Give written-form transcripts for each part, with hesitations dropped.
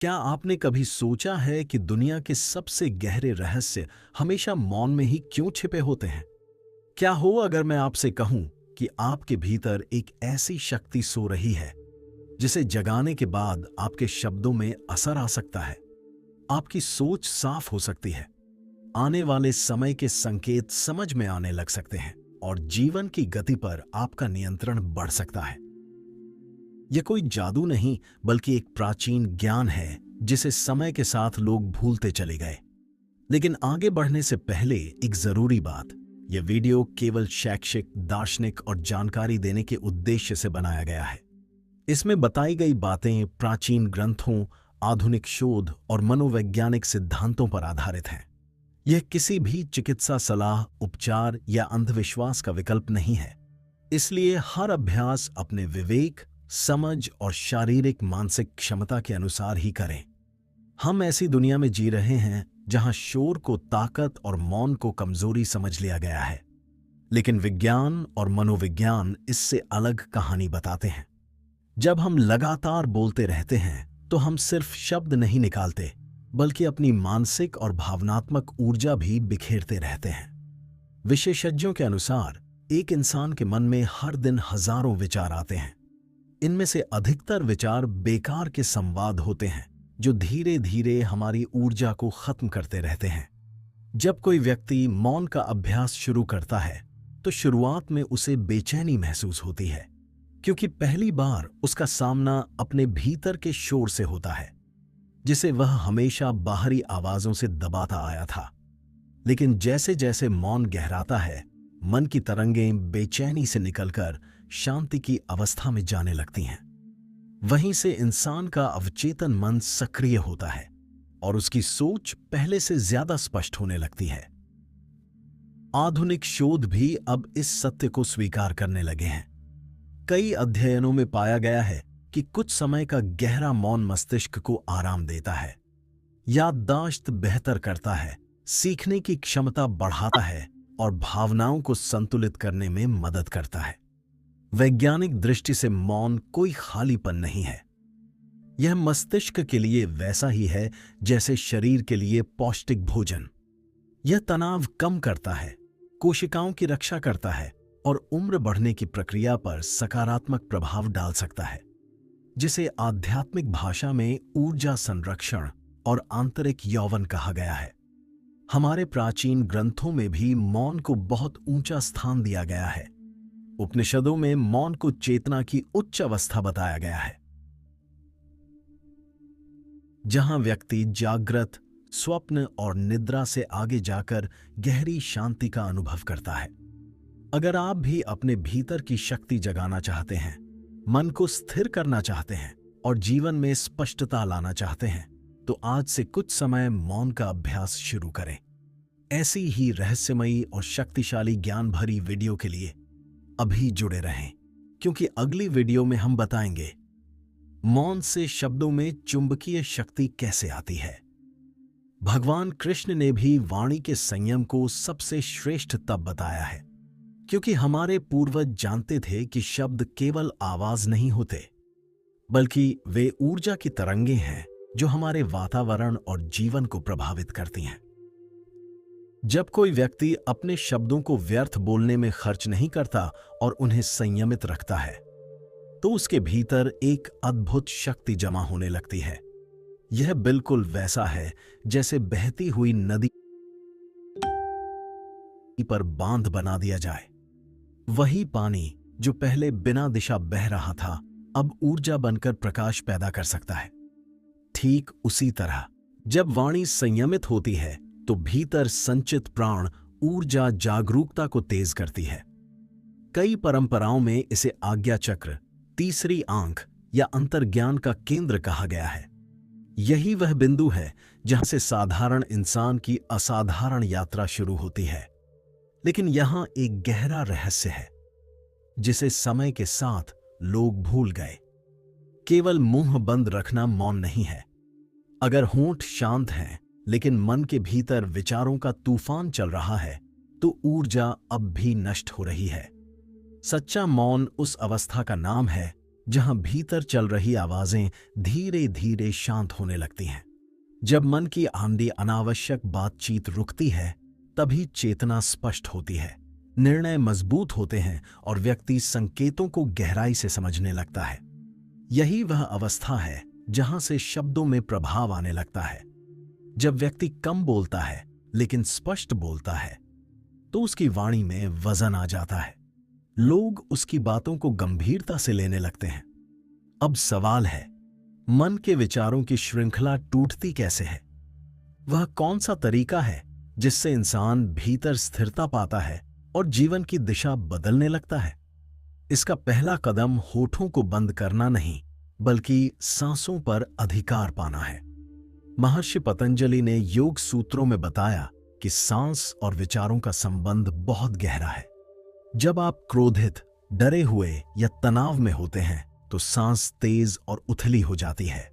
क्या आपने कभी सोचा है कि दुनिया के सबसे गहरे रहस्य हमेशा मौन में ही क्यों छिपे होते हैं? क्या हो अगर मैं आपसे कहूं कि आपके भीतर एक ऐसी शक्ति सो रही है जिसे जगाने के बाद आपके शब्दों में असर आ सकता है, आपकी सोच साफ हो सकती है, आने वाले समय के संकेत समझ में आने लग सकते हैं और जीवन की गति पर आपका नियंत्रण बढ़ सकता है। यह कोई जादू नहीं बल्कि एक प्राचीन ज्ञान है जिसे समय के साथ लोग भूलते चले गए। लेकिन आगे बढ़ने से पहले एक जरूरी बात, यह वीडियो केवल शैक्षिक, दार्शनिक और जानकारी देने के उद्देश्य से बनाया गया है। इसमें बताई गई बातें प्राचीन ग्रंथों, आधुनिक शोध और मनोवैज्ञानिक सिद्धांतों पर आधारित हैं। यह किसी भी चिकित्सा सलाह, उपचार या अंधविश्वास का विकल्प नहीं है। इसलिए हर अभ्यास अपने विवेक, समझ और शारीरिक मानसिक क्षमता के अनुसार ही करें। हम ऐसी दुनिया में जी रहे हैं जहां शोर को ताकत और मौन को कमजोरी समझ लिया गया है, लेकिन विज्ञान और मनोविज्ञान इससे अलग कहानी बताते हैं। जब हम लगातार बोलते रहते हैं तो हम सिर्फ शब्द नहीं निकालते बल्कि अपनी मानसिक और भावनात्मक ऊर्जा भी बिखेरते रहते हैं। विशेषज्ञों के अनुसार एक इंसान के मन में हर दिन हजारों विचार आते हैं। इनमें से अधिकतर विचार बेकार के संवाद होते हैं जो धीरे धीरे हमारी ऊर्जा को खत्म करते रहते हैं। जब कोई व्यक्ति मौन का अभ्यास शुरू करता है तो शुरुआत में उसे बेचैनी महसूस होती है, क्योंकि पहली बार उसका सामना अपने भीतर के शोर से होता है जिसे वह हमेशा बाहरी आवाजों से दबाता आया था। लेकिन जैसे जैसे मौन गहराता है, मन की तरंगें बेचैनी से निकलकर शांति की अवस्था में जाने लगती हैं। वहीं से इंसान का अवचेतन मन सक्रिय होता है और उसकी सोच पहले से ज्यादा स्पष्ट होने लगती है। आधुनिक शोध भी अब इस सत्य को स्वीकार करने लगे हैं। कई अध्ययनों में पाया गया है कि कुछ समय का गहरा मौन मस्तिष्क को आराम देता है, याददाश्त बेहतर करता है, सीखने की क्षमता बढ़ाता है और भावनाओं को संतुलित करने में मदद करता है। वैज्ञानिक दृष्टि से मौन कोई खालीपन नहीं है। यह मस्तिष्क के लिए वैसा ही है जैसे शरीर के लिए पौष्टिक भोजन। यह तनाव कम करता है, कोशिकाओं की रक्षा करता है और उम्र बढ़ने की प्रक्रिया पर सकारात्मक प्रभाव डाल सकता है, जिसे आध्यात्मिक भाषा में ऊर्जा संरक्षण और आंतरिक यौवन कहा गया है। हमारे प्राचीन ग्रंथों में भी मौन को बहुत ऊंचा स्थान दिया गया है। उपनिषदों में मौन को चेतना की उच्च अवस्था बताया गया है, जहां व्यक्ति जागृत, स्वप्न और निद्रा से आगे जाकर गहरी शांति का अनुभव करता है। अगर आप भी अपने भीतर की शक्ति जगाना चाहते हैं, मन को स्थिर करना चाहते हैं और जीवन में स्पष्टता लाना चाहते हैं, तो आज से कुछ समय मौन का अभ्यास शुरू करें। ऐसी ही रहस्यमयी और शक्तिशाली ज्ञान भरी वीडियो के लिए अभी जुड़े रहें, क्योंकि अगली वीडियो में हम बताएंगे मौन से शब्दों में चुंबकीय शक्ति कैसे आती है। भगवान कृष्ण ने भी वाणी के संयम को सबसे श्रेष्ठ तब बताया है क्योंकि हमारे पूर्वज जानते थे कि शब्द केवल आवाज नहीं होते, बल्कि वे ऊर्जा की तरंगें हैं जो हमारे वातावरण और जीवन को प्रभावित करती हैं। जब कोई व्यक्ति अपने शब्दों को व्यर्थ बोलने में खर्च नहीं करता और उन्हें संयमित रखता है, तो उसके भीतर एक अद्भुत शक्ति जमा होने लगती है। यह बिल्कुल वैसा है जैसे बहती हुई नदी पर बांध बना दिया जाए। वही पानी जो पहले बिना दिशा बह रहा था, अब ऊर्जा बनकर प्रकाश पैदा कर सकता है। ठीक उसी तरह जब वाणी संयमित होती है तो भीतर संचित प्राण ऊर्जा जागरूकता को तेज करती है। कई परंपराओं में इसे आज्ञा चक्र, तीसरी आंख या अंतर्ज्ञान का केंद्र कहा गया है। यही वह बिंदु है जहां से साधारण इंसान की असाधारण यात्रा शुरू होती है। लेकिन यहां एक गहरा रहस्य है जिसे समय के साथ लोग भूल गए। केवल मुंह बंद रखना मौन नहीं है। अगर होंठ शांत हैं लेकिन मन के भीतर विचारों का तूफान चल रहा है, तो ऊर्जा अब भी नष्ट हो रही है। सच्चा मौन उस अवस्था का नाम है जहां भीतर चल रही आवाजें धीरे धीरे शांत होने लगती हैं। जब मन की आंधी अनावश्यक बातचीत रुकती है, तभी चेतना स्पष्ट होती है, निर्णय मजबूत होते हैं और व्यक्ति संकेतों को गहराई से समझने लगता है। यही वह अवस्था है जहां से शब्दों में प्रभाव आने लगता है। जब व्यक्ति कम बोलता है लेकिन स्पष्ट बोलता है, तो उसकी वाणी में वजन आ जाता है। लोग उसकी बातों को गंभीरता से लेने लगते हैं। अब सवाल है, मन के विचारों की श्रृंखला टूटती कैसे है? वह कौन सा तरीका है जिससे इंसान भीतर स्थिरता पाता है और जीवन की दिशा बदलने लगता है? इसका पहला कदम होठों को बंद करना नहीं, बल्कि सांसों पर अधिकार पाना है। महर्षि पतंजलि ने योग सूत्रों में बताया कि सांस और विचारों का संबंध बहुत गहरा है। जब आप क्रोधित, डरे हुए या तनाव में होते हैं तो सांस तेज और उथली हो जाती है।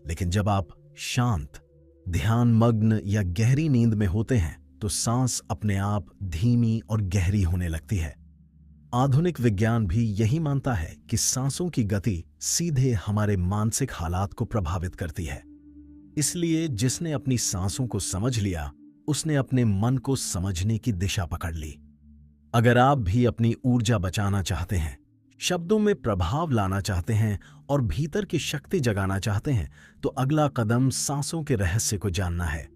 लेकिन जब आप शांत, ध्यान मग्न या गहरी नींद में होते हैं तो सांस अपने आप धीमी और गहरी होने लगती है। आधुनिक विज्ञान भी यही मानता है कि सांसों की गति सीधे हमारे मानसिक हालात को प्रभावित करती है। इसलिए जिसने अपनी सांसों को समझ लिया, उसने अपने मन को समझने की दिशा पकड़ ली। अगर आप भी अपनी ऊर्जा बचाना चाहते हैं, शब्दों में प्रभाव लाना चाहते हैं और भीतर की शक्ति जगाना चाहते हैं, तो अगला कदम सांसों के रहस्य को जानना है।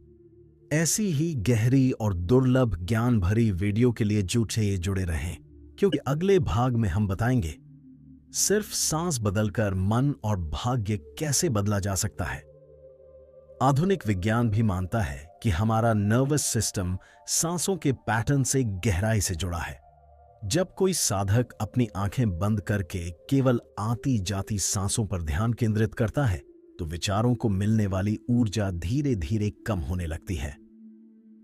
ऐसी ही गहरी और दुर्लभ ज्ञान भरी वीडियो के लिए जुड़े रहें, क्योंकि अगले भाग में हम बताएंगे सिर्फ सांस बदलकर मन और भाग्य कैसे बदला जा सकता है। आधुनिक विज्ञान भी मानता है कि हमारा नर्वस सिस्टम सांसों के पैटर्न से गहराई से जुड़ा है। जब कोई साधक अपनी आंखें बंद करके केवल आती जाती सांसों पर ध्यान केंद्रित करता है, तो विचारों को मिलने वाली ऊर्जा धीरे धीरे कम होने लगती है।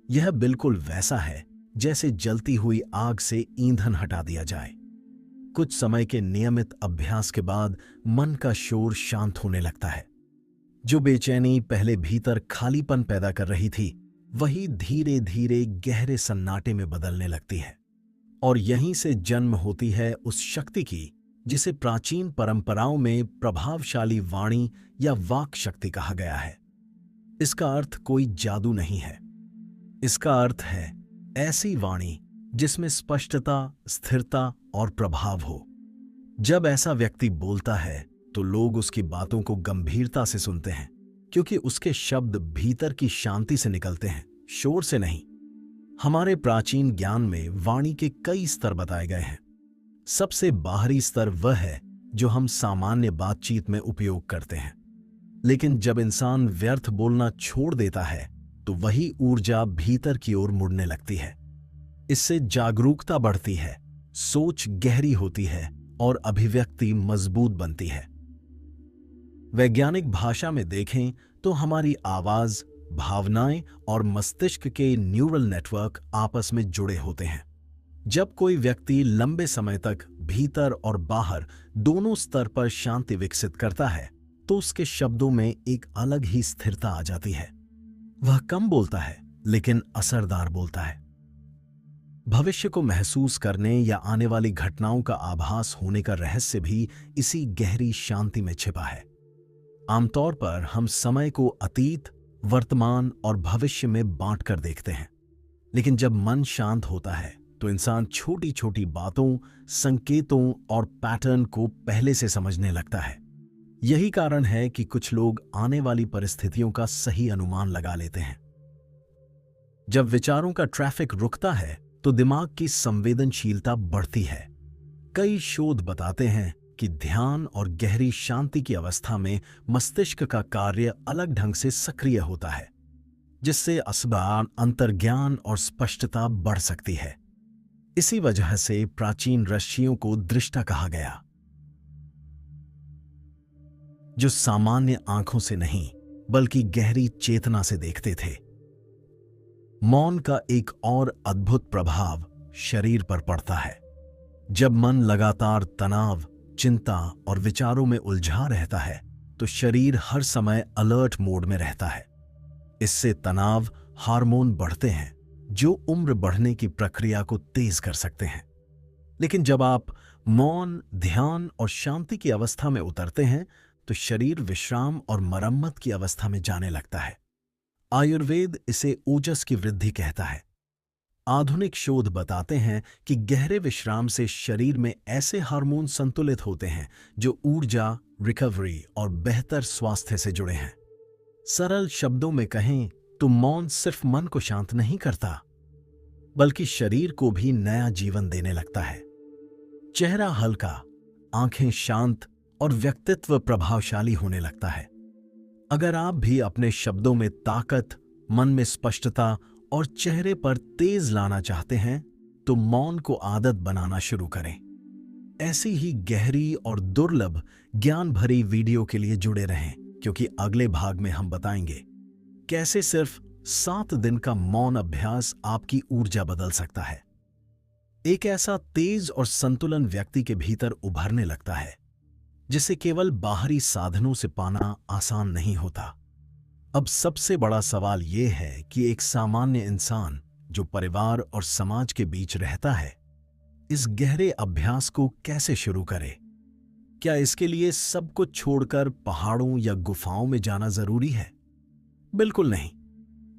यह बिल्कुल वैसा है जैसे जलती हुई आग से ईंधन हटा दिया जाए। कुछ समय के नियमित अभ्यास के बाद मन का शोर शांत होने लगता है। जो बेचैनी पहले भीतर खालीपन पैदा कर रही थी, वही धीरे धीरे गहरे सन्नाटे में बदलने लगती है। और यहीं से जन्म होती है उस शक्ति की जिसे प्राचीन परंपराओं में प्रभावशाली वाणी या वाक शक्ति कहा गया है। इसका अर्थ कोई जादू नहीं है। इसका अर्थ है ऐसी वाणी जिसमें स्पष्टता, स्थिरता और प्रभाव हो। जब ऐसा व्यक्ति बोलता है तो लोग उसकी बातों को गंभीरता से सुनते हैं, क्योंकि उसके शब्द भीतर की शांति से निकलते हैं, शोर से नहीं। हमारे प्राचीन ज्ञान में वाणी के कई स्तर बताए गए हैं। सबसे बाहरी स्तर वह है जो हम सामान्य बातचीत में उपयोग करते हैं। लेकिन जब इंसान व्यर्थ बोलना छोड़ देता है तो वही ऊर्जा भीतर की ओर मुड़ने लगती है। इससे जागरूकता बढ़ती है, सोच गहरी होती है और अभिव्यक्ति मजबूत बनती है। वैज्ञानिक भाषा में देखें तो हमारी आवाज, भावनाएं और मस्तिष्क के न्यूरल नेटवर्क आपस में जुड़े होते हैं। जब कोई व्यक्ति लंबे समय तक भीतर और बाहर दोनों स्तर पर शांति विकसित करता है, तो उसके शब्दों में एक अलग ही स्थिरता आ जाती है। वह कम बोलता है लेकिन असरदार बोलता है। भविष्य को महसूस करने या आने वाली घटनाओं का आभास होने का रहस्य भी इसी गहरी शांति में छिपा है। आमतौर पर हम समय को अतीत, वर्तमान और भविष्य में बांट कर देखते हैं, लेकिन जब मन शांत होता है तो इंसान छोटी छोटी बातों, संकेतों और पैटर्न को पहले से समझने लगता है। यही कारण है कि कुछ लोग आने वाली परिस्थितियों का सही अनुमान लगा लेते हैं। जब विचारों का ट्रैफिक रुकता है तो दिमाग की संवेदनशीलता बढ़ती है। कई शोध बताते हैं कि ध्यान और गहरी शांति की अवस्था में मस्तिष्क का कार्य अलग ढंग से सक्रिय होता है, जिससे असबान, अंतर्ज्ञान और स्पष्टता बढ़ सकती है। इसी वजह से प्राचीन ऋषियों को दृष्टा कहा गया, जो सामान्य आंखों से नहीं बल्कि गहरी चेतना से देखते थे। मौन का एक और अद्भुत प्रभाव शरीर पर पड़ता है। जब मन लगातार तनाव, चिंता और विचारों में उलझा रहता है तो शरीर हर समय अलर्ट मोड में रहता है। इससे तनाव हार्मोन बढ़ते हैं जो उम्र बढ़ने की प्रक्रिया को तेज कर सकते हैं। लेकिन जब आप मौन, ध्यान और शांति की अवस्था में उतरते हैं तो शरीर विश्राम और मरम्मत की अवस्था में जाने लगता है। आयुर्वेद इसे ओजस की वृद्धि कहता है। आधुनिक शोध बताते हैं कि गहरे विश्राम से शरीर में ऐसे हार्मोन संतुलित होते हैं जो ऊर्जा, रिकवरी और बेहतर स्वास्थ्य से जुड़े हैं। सरल शब्दों में कहें तो मौन सिर्फ मन को शांत नहीं करता, बल्कि शरीर को भी नया जीवन देने लगता है। चेहरा हल्का, आंखें शांत और व्यक्तित्व प्रभावशाली होने लगता है। अगर आप भी अपने शब्दों में ताकत, मन में स्पष्टता और चेहरे पर तेज लाना चाहते हैं तो मौन को आदत बनाना शुरू करें। ऐसी ही गहरी और दुर्लभ ज्ञान भरी वीडियो के लिए जुड़े रहें, क्योंकि अगले भाग में हम बताएंगे कैसे सिर्फ 7 दिन का मौन अभ्यास आपकी ऊर्जा बदल सकता है। एक ऐसा तेज और संतुलन व्यक्ति के भीतर उभरने लगता है जिसे केवल बाहरी साधनों से पाना आसान नहीं होता। अब सबसे बड़ा सवाल यह है कि एक सामान्य इंसान जो परिवार और समाज के बीच रहता है, इस गहरे अभ्यास को कैसे शुरू करे? क्या इसके लिए सब कुछ छोड़कर पहाड़ों या गुफाओं में जाना जरूरी है? बिल्कुल नहीं।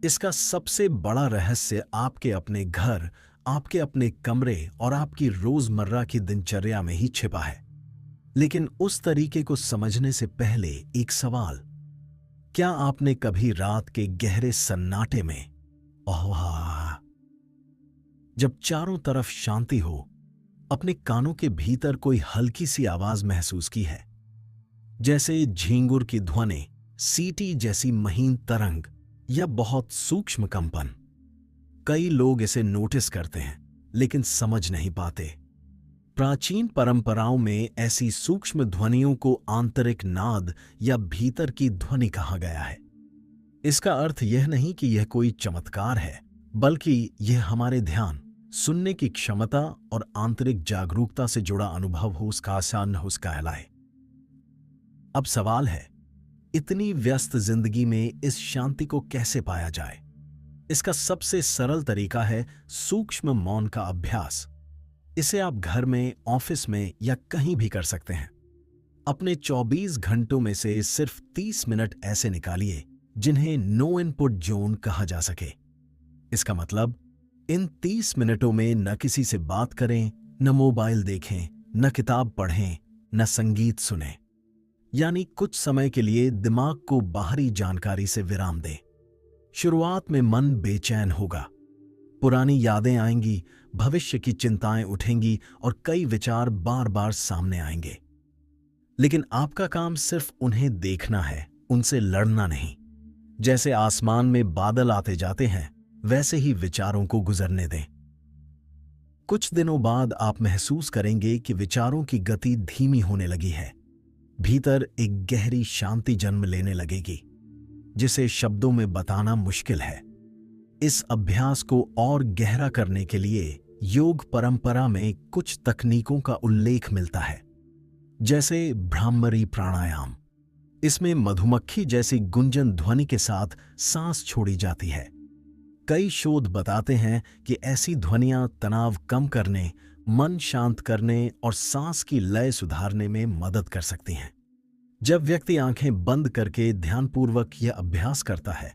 इसका सबसे बड़ा रहस्य आपके अपने घर, आपके अपने कमरे और आपकी रोजमर्रा की दिनचर्या में ही छिपा है। लेकिन उस तरीके को समझने से पहले एक सवाल, क्या आपने कभी रात के गहरे सन्नाटे में, जब चारों तरफ शांति हो, अपने कानों के भीतर कोई हल्की सी आवाज महसूस की है? जैसे झींगुर की ध्वनि, सीटी जैसी महीन तरंग या बहुत सूक्ष्म कंपन। कई लोग इसे नोटिस करते हैं लेकिन समझ नहीं पाते। प्राचीन परंपराओं में ऐसी सूक्ष्म ध्वनियों को आंतरिक नाद या भीतर की ध्वनि कहा गया है। इसका अर्थ यह नहीं कि यह कोई चमत्कार है, बल्कि यह हमारे ध्यान, सुनने की क्षमता और आंतरिक जागरूकता से जुड़ा अनुभव हो, उसका आसान हो, उसका कहलाए। अब सवाल है, इतनी व्यस्त जिंदगी में इस शांति को कैसे पाया जाए? इसका सबसे सरल तरीका है सूक्ष्म मौन का अभ्यास। इसे आप घर में, ऑफिस में या कहीं भी कर सकते हैं। अपने 24 घंटों में से सिर्फ 30 मिनट ऐसे निकालिए जिन्हें नो इनपुट जोन कहा जा सके। इसका मतलब, इन 30 मिनटों में न किसी से बात करें, न मोबाइल देखें, न किताब पढ़ें, न संगीत सुनें। यानी कुछ समय के लिए दिमाग को बाहरी जानकारी से विराम दें। शुरुआत में मन बेचैन होगा, पुरानी यादें आएंगी, भविष्य की चिंताएं उठेंगी और कई विचार बार बार सामने आएंगे। लेकिन आपका काम सिर्फ उन्हें देखना है, उनसे लड़ना नहीं। जैसे आसमान में बादल आते जाते हैं, वैसे ही विचारों को गुजरने दें। कुछ दिनों बाद आप महसूस करेंगे कि विचारों की गति धीमी होने लगी है। भीतर एक गहरी शांति जन्म लेने लगेगी, जिसे शब्दों में बताना मुश्किल है। इस अभ्यास को और गहरा करने के लिए योग परंपरा में कुछ तकनीकों का उल्लेख मिलता है, जैसे भ्रामरी प्राणायाम। इसमें मधुमक्खी जैसी गुंजन ध्वनि के साथ सांस छोड़ी जाती है। कई शोध बताते हैं कि ऐसी ध्वनियां तनाव कम करने, मन शांत करने और सांस की लय सुधारने में मदद कर सकती हैं। जब व्यक्ति आंखें बंद करके ध्यानपूर्वक यह अभ्यास करता है,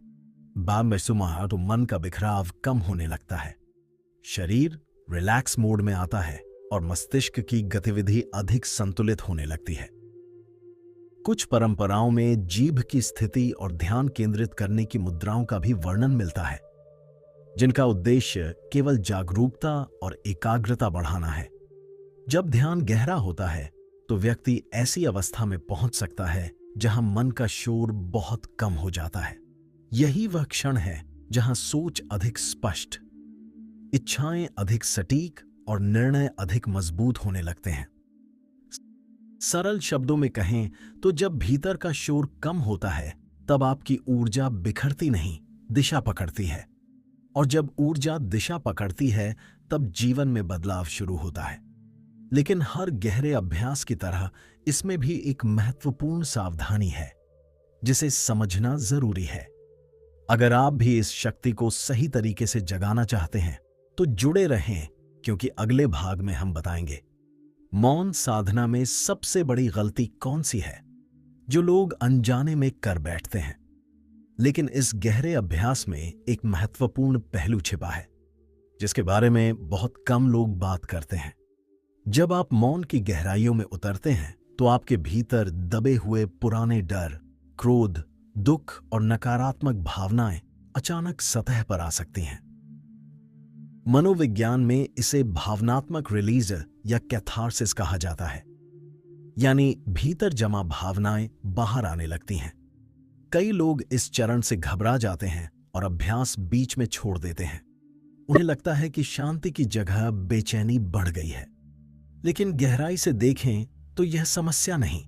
तो मन का बिखराव कम होने लगता है। शरीर रिलैक्स मोड में आता है और मस्तिष्क की गतिविधि अधिक संतुलित होने लगती है। कुछ परंपराओं में जीभ की स्थिति और ध्यान केंद्रित करने की मुद्राओं का भी वर्णन मिलता है, जिनका उद्देश्य केवल जागरूकता और एकाग्रता बढ़ाना है। जब ध्यान गहरा होता है तो व्यक्ति ऐसी अवस्था में पहुंच सकता है जहां मन का शोर बहुत कम हो जाता है। यही वह क्षण है जहां सोच अधिक स्पष्ट, इच्छाएं अधिक सटीक और निर्णय अधिक मजबूत होने लगते हैं। सरल शब्दों में कहें तो जब भीतर का शोर कम होता है, तब आपकी ऊर्जा बिखरती नहीं, दिशा पकड़ती है। और जब ऊर्जा दिशा पकड़ती है, तब जीवन में बदलाव शुरू होता है। लेकिन हर गहरे अभ्यास की तरह इसमें भी एक महत्वपूर्ण सावधानी है, जिसे समझना जरूरी है। अगर आप भी इस शक्ति को सही तरीके से जगाना चाहते हैं तो जुड़े रहें, क्योंकि अगले भाग में हम बताएंगे मौन साधना में सबसे बड़ी गलती कौन सी है जो लोग अनजाने में कर बैठते हैं? लेकिन इस गहरे अभ्यास में एक महत्वपूर्ण पहलू छिपा है जिसके बारे में बहुत कम लोग बात करते हैं। जब आप मौन की गहराइयों में उतरते हैं तो आपके भीतर दबे हुए पुराने डर, क्रोध, दुख और नकारात्मक भावनाएं अचानक सतह पर आ सकती हैं। मनोविज्ञान में इसे भावनात्मक रिलीज या कैथारसिस कहा जाता है, यानी भीतर जमा भावनाएं बाहर आने लगती हैं। कई लोग इस चरण से घबरा जाते हैं और अभ्यास बीच में छोड़ देते हैं। उन्हें लगता है कि शांति की जगह बेचैनी बढ़ गई है। लेकिन गहराई से देखें तो यह समस्या नहीं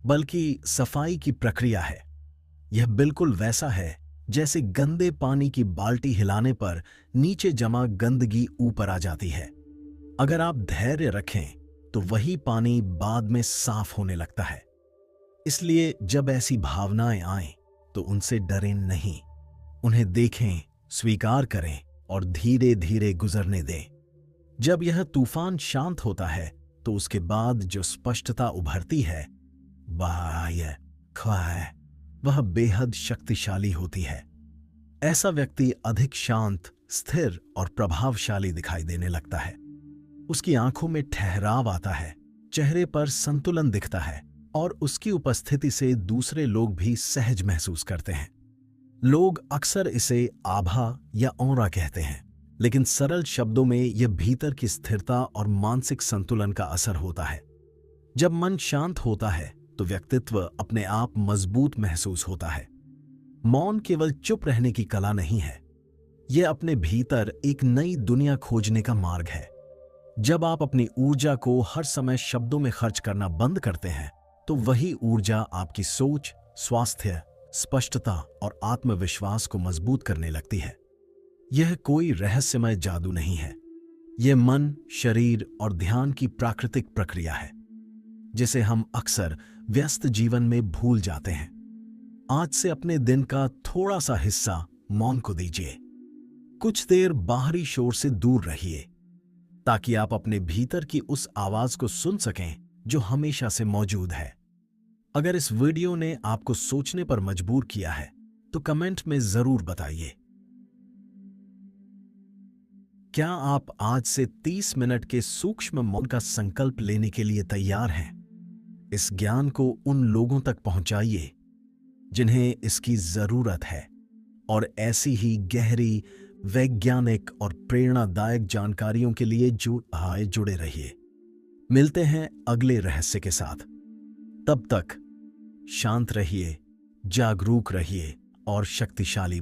बल्कि सफाई की प्रक्रिया है। यह बिल्कुल वैसा है जैसे गंदे पानी की बाल्टी हिलाने पर नीचे जमा गंदगी ऊपर आ जाती है। अगर आप धैर्य रखें तो वही पानी बाद में साफ होने लगता है। इसलिए जब ऐसी भावनाएं आएं तो उनसे डरें नहीं, उन्हें देखें, स्वीकार करें और धीरे धीरे गुजरने दें। जब यह तूफान शांत होता है तो उसके बाद जो स्पष्टता उभरती है वह बेहद शक्तिशाली होती है। ऐसा व्यक्ति अधिक शांत, स्थिर और प्रभावशाली दिखाई देने लगता है। उसकी आंखों में ठहराव आता है, चेहरे पर संतुलन दिखता है और उसकी उपस्थिति से दूसरे लोग भी सहज महसूस करते हैं। लोग अक्सर इसे आभा या ऑरा कहते हैं, लेकिन सरल शब्दों में यह भीतर की स्थिरता और मानसिक संतुलन का असर होता है। जब मन शांत होता है तो व्यक्तित्व अपने आप मजबूत महसूस होता है। मौन केवल चुप रहने की कला नहीं है, यह अपने भीतर एक नई दुनिया खोजने का मार्ग है। जब आप अपनी ऊर्जा को हर समय शब्दों में खर्च करना बंद करते हैं तो वही ऊर्जा आपकी सोच, स्वास्थ्य, स्पष्टता और आत्मविश्वास को मजबूत करने लगती है। यह कोई रहस्यमय जादू नहीं है, यह मन, शरीर और ध्यान की प्राकृतिक प्रक्रिया है जिसे हम अक्सर व्यस्त जीवन में भूल जाते हैं। आज से अपने दिन का थोड़ा सा हिस्सा मौन को दीजिए। कुछ देर बाहरी शोर से दूर रहिए ताकि आप अपने भीतर की उस आवाज को सुन सकें जो हमेशा से मौजूद है। अगर इस वीडियो ने आपको सोचने पर मजबूर किया है तो कमेंट में जरूर बताइए। क्या आप आज से 30 मिनट के सूक्ष्म मौन का संकल्प लेने के लिए तैयार हैं? इस ज्ञान को उन लोगों तक पहुंचाइए जिन्हें इसकी जरूरत है और ऐसी ही गहरी, वैज्ञानिक और प्रेरणादायक जानकारियों के लिए जुड़े रहिए। मिलते हैं अगले रहस्य के साथ। तब तक शांत रहिए, जागरूक रहिए और शक्तिशाली